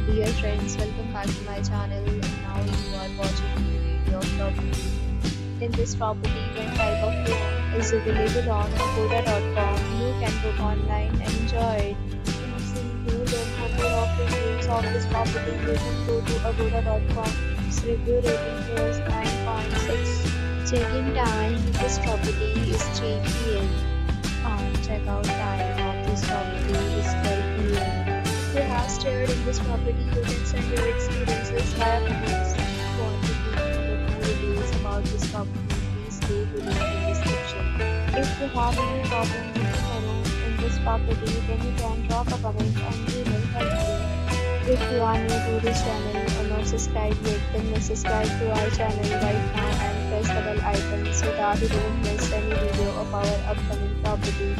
Dear friends, welcome back to my channel. And now you are watching a new video of property. In this property, one type of home is available on agoda.com. You can book online and enjoy it. To see more than 100 of reviews of this property, you can go to agoda.com. Its review rating is 9.6. Check-in time in this property is 3 p.m. Check-out time of this property is 12 p.m. If you have stayed in this property, you can send your experiences via comments. If you want to know more details about this property, please stay to the description. If you have any problem booking a room in this property, then you can drop a comment and we will help you. If you are new to this channel or not subscribed yet, then you subscribe to our channel right now and press the bell icon so that you don't miss any video of our upcoming property.